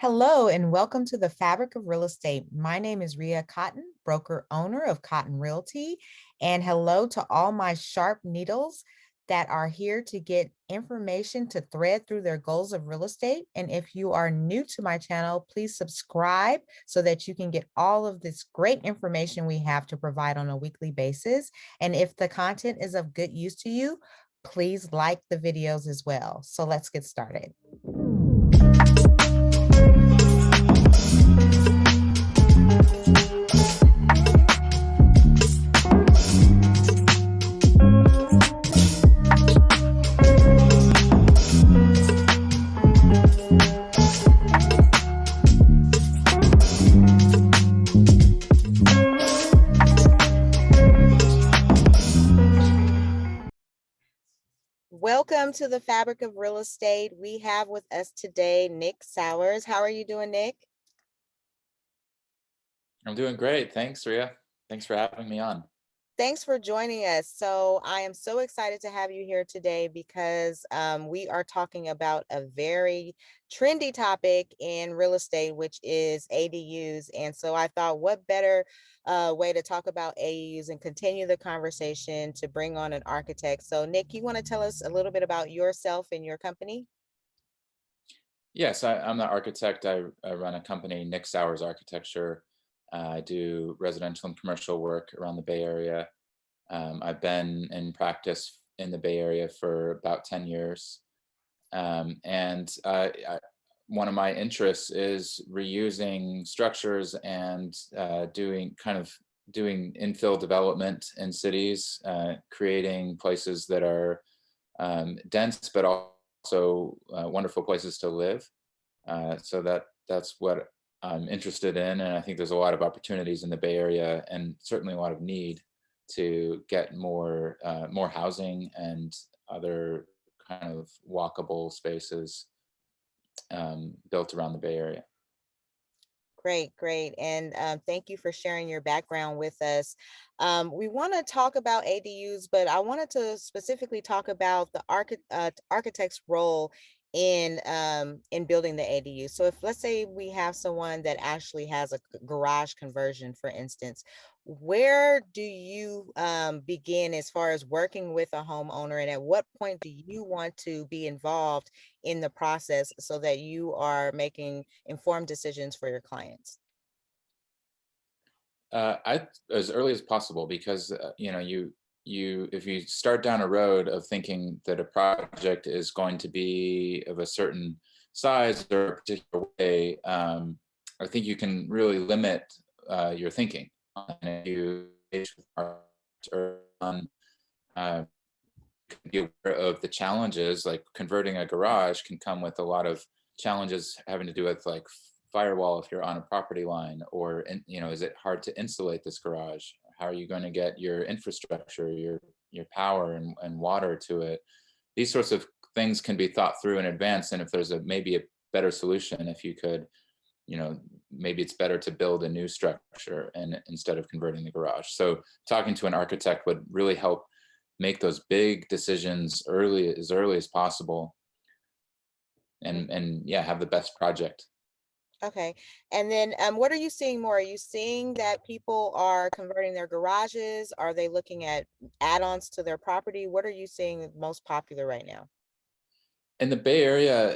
Hello and welcome to the Fabric of Real Estate. My name is Ria Cotton, broker owner of Cotton Realty. And hello to all my sharp needles that are here to get information to thread through their goals of real estate. And if you are new to my channel, please subscribe so that you can get all of this great information we have to provide on a weekly basis. And if the content is of good use to you, please like the videos as well. So let's get started. Welcome to the Fabric of Real Estate. We have with us today Nick Sowers. How are you doing, Nick? I'm doing great. Thanks, Ria. Thanks for having me on. Thanks for joining us. So I am so excited to have you here today because we are talking about a very trendy topic in real estate, which is ADUs. And so I thought, what better way to talk about ADUs and continue the conversation to bring on an architect. So Nick, you want to tell us a little bit about yourself and your company? Yes, I'm the architect. I run a company, Nick Sowers Architecture. I do residential and commercial work around the Bay Area. I've been in practice in the Bay Area for about 10 years. One of my interests is reusing structures and doing infill development in cities, creating places that are dense, but also wonderful places to live. So that's what I'm interested in, and I think there's a lot of opportunities in the Bay Area, and certainly a lot of need to get more housing and other kind of walkable spaces built around the Bay Area. Great. And thank you for sharing your background with us. We want to talk about ADUs, but I wanted to specifically talk about the architect's role in building the ADU. So if, let's say, we have someone that actually has a garage conversion, for instance, where do you begin as far as working with a homeowner, and at what point do you want to be involved in the process so that you are making informed decisions for your clients? As early as possible, because you if you start down a road of thinking that a project is going to be of a certain size or a particular way, I think you can really limit your thinking. And if you engage with architects early on, be aware of the challenges. Like converting a garage can come with a lot of challenges having to do with like firewall if you're on a property line, or is it hard to insulate this garage? How are you going to get your infrastructure, your power and water to it? These sorts of things can be thought through in advance, and if there's maybe a better solution, if you could, maybe it's better to build a new structure and instead of converting the garage. So talking to an architect would really help make those big decisions as early as possible, and yeah, have the best project. Okay. And then what are you seeing more? Are you seeing that people are converting their garages? Are they looking at add-ons to their property? What are you seeing most popular right now? In the Bay Area,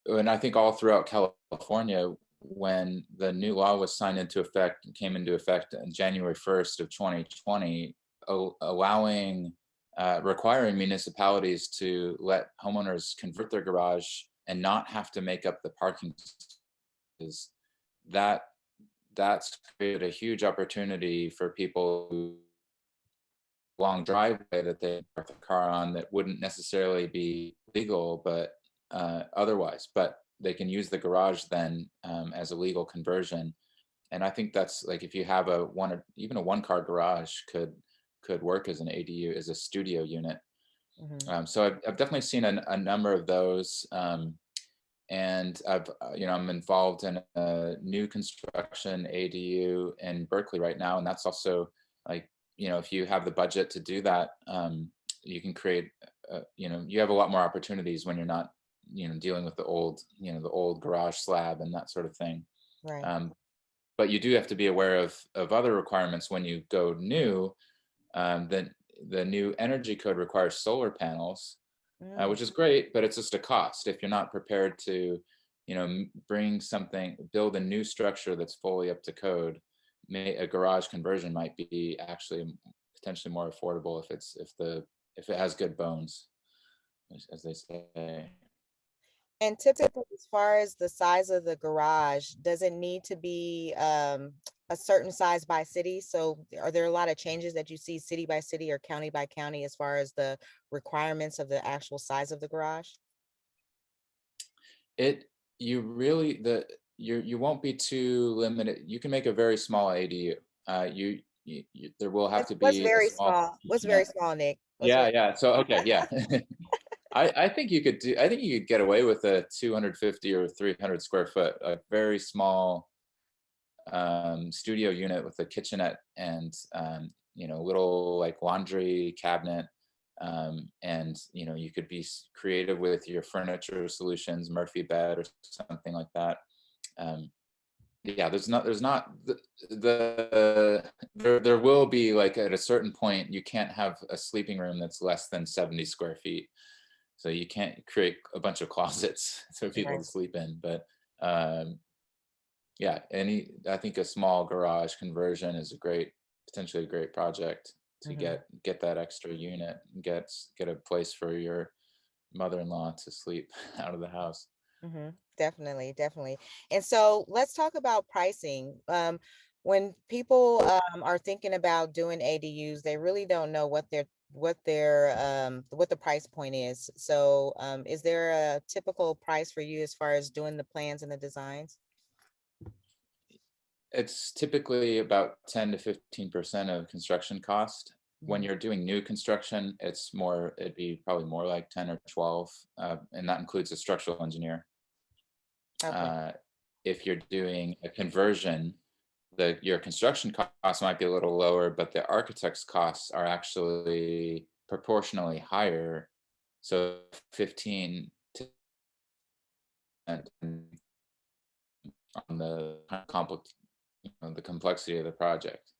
and I think all throughout California, when the new law was signed into effect, came into effect on January 1st of 2020, allowing, requiring municipalities to let homeowners convert their garage and not have to make up the parking spaces, that's created a huge opportunity for people who long driveway that they park their car on that wouldn't necessarily be legal, but otherwise, but they can use the garage then as a legal conversion. And I think that's like, if you have even a one-car garage could work as an ADU, as a studio unit. So I've definitely seen a number of those. And I'm involved in a new construction ADU in Berkeley right now, and that's also like, if you have the budget to do that, you can create, you have a lot more opportunities when you're not dealing with the old garage slab and that sort of thing. Right. But you do have to be aware of other requirements when you go new. The new energy code requires solar panels, Mm, which is great, but it's just a cost if you're not prepared to, build a new structure that's fully up to code. A garage conversion might be actually potentially more affordable if it has good bones, as they say. and typically, as far as the size of the garage, does it need to be a certain size by city? So are there a lot of changes that you see city by city or county by county as far as the requirements of the actual size of the garage? It you really the you won't be too limited. You can make a very small ADU. There will have to What's be a very small small? What's very kitchenette. small, Nick? What's Yeah, very yeah. So okay, yeah. I think you could do. I think you could get away with a 250 or 300 square foot, a very small studio unit with a kitchenette and little like laundry cabinet. And you could be creative with your furniture solutions, Murphy bed or something like that. Um, yeah, there's not there will be, like, at a certain point you can't have a sleeping room that's less than 70 square feet, so you can't create a bunch of closets for people right. to sleep in. But um, yeah, I think a small garage conversion is potentially a great project to Mhm. get that extra unit, get a place for your mother-in-law to sleep out of the house. Definitely, definitely. And so let's talk about pricing. When people are thinking about doing ADUs, they really don't know what the price point is. So is there a typical price for you as far as doing the plans and the designs? It's typically about 10 to 15% of construction cost. When Mhm. you're doing new construction, it'd be probably more like 10 or 12, and that includes a structural engineer. Okay. Uh, if you're doing a conversion, your construction costs might be a little lower, but the architect's costs are actually proportionally higher. So 15 to on the the complexity of the project.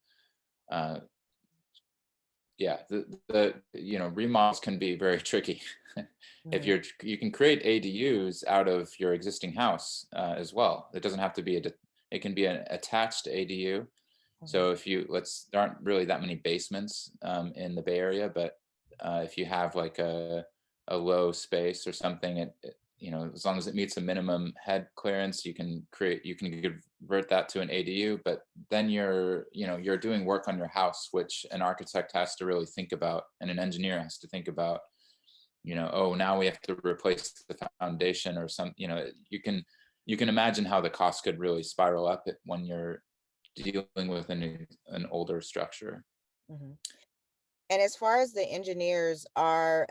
Uh, yeah, remodels can be very tricky. If Mhm. you can create ADUs out of your existing house as well. It doesn't have to be it can be an attached ADU. Mhm. So there aren't really that many basements in the Bay Area, but if you have like a low space or something, as long as it meets a minimum head clearance, you can convert that to an ADU. But then you're doing work on your house, which an architect has to really think about, and an engineer has to think about. Oh, now we have to replace the foundation or some. You can imagine how the cost could really spiral up when you're dealing with an older structure. Mhm. And as far as the engineers are,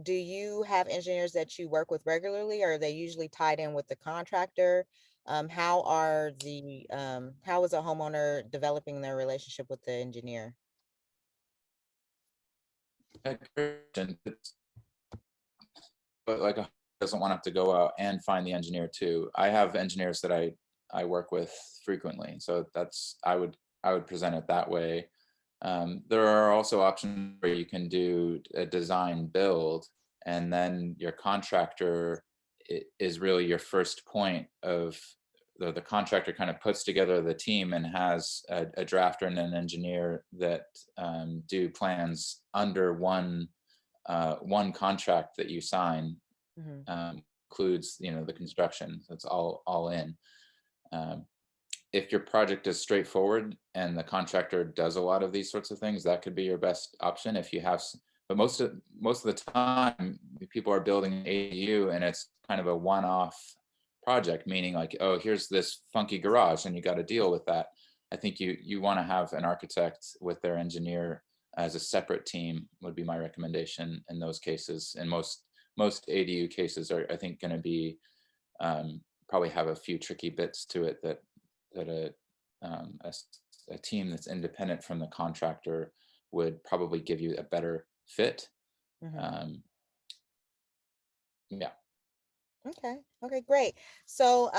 do you have engineers that you work with regularly, or are they usually tied in with the contractor? How is a homeowner developing their relationship with the engineer? But like a doesn't want to have to go out and find the engineer too. I have engineers that I work with frequently, so I would present it that way. There are also options where you can do a design build, and then your contractor is really your first point of the contractor kind of puts together the team and has a drafter and an engineer that do plans under one contract that you sign. Mhm. Includes the construction. So it's all in. Um, if your project is straightforward and the contractor does a lot of these sorts of things, that could be your best option. If you have, but most of the time, people are building an ADU and it's kind of a one-off project, meaning like, oh, here's this funky garage, and you got to deal with that. I think you want to have an architect with their engineer as a separate team would be my recommendation in those cases. And most ADU cases are, I think, going to be probably have a few tricky bits to it that a team that's independent from the contractor would probably give you a better fit. Mhm. Um, yeah. Okay. Okay, great. So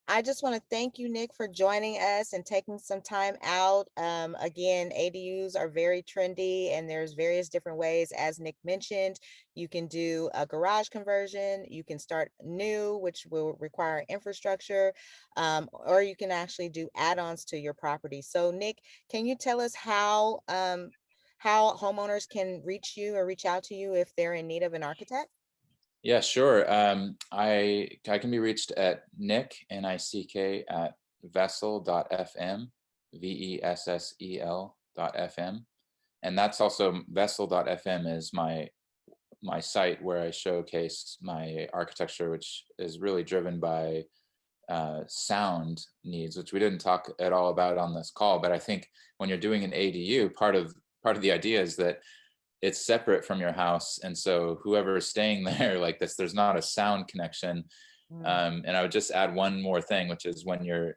I just want to thank you, Nick, for joining us and taking some time out. Again, ADUs are very trendy and there's various different ways. As Nick mentioned, you can do a garage conversion, you can start new, which will require infrastructure, or you can actually do add-ons to your property. So Nick, can you tell us how homeowners can reach you or reach out to you if they're in need of an architect? Yeah, sure. I can be reached at Nick Nick at vessel.fm, vessel.fm, and that's also vessel.fm is my site where I showcase my architecture, which is really driven by sound needs, which we didn't talk at all about on this call. But I think when you're doing an ADU, part of the idea is that it's separate from your house, and so whoever is staying there, like this, there's not a sound connection. Mm, And I would just add one more thing, which is when you're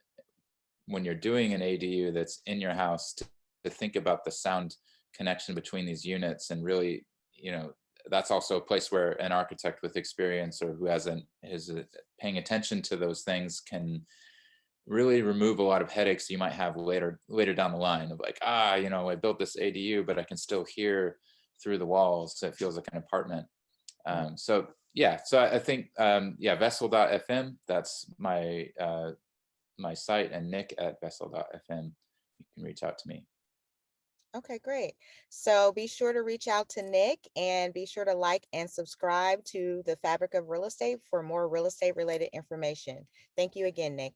doing an ADU that's in your house, to think about the sound connection between these units, and really, you know, that's also a place where an architect with experience or who hasn't is paying attention to those things can really remove a lot of headaches you might have later down the line of like, you know, I built this ADU, but I can still hear through the walls, so it feels like an apartment. mm. So yeah, so I think yeah, vessel.fm, that's my site, and Nick at vessel.fm, you can reach out to me. Okay, great. So be sure to reach out to Nick and be sure to like and subscribe to the Fabric of Real Estate for more real estate related information. Thank you again, Nick.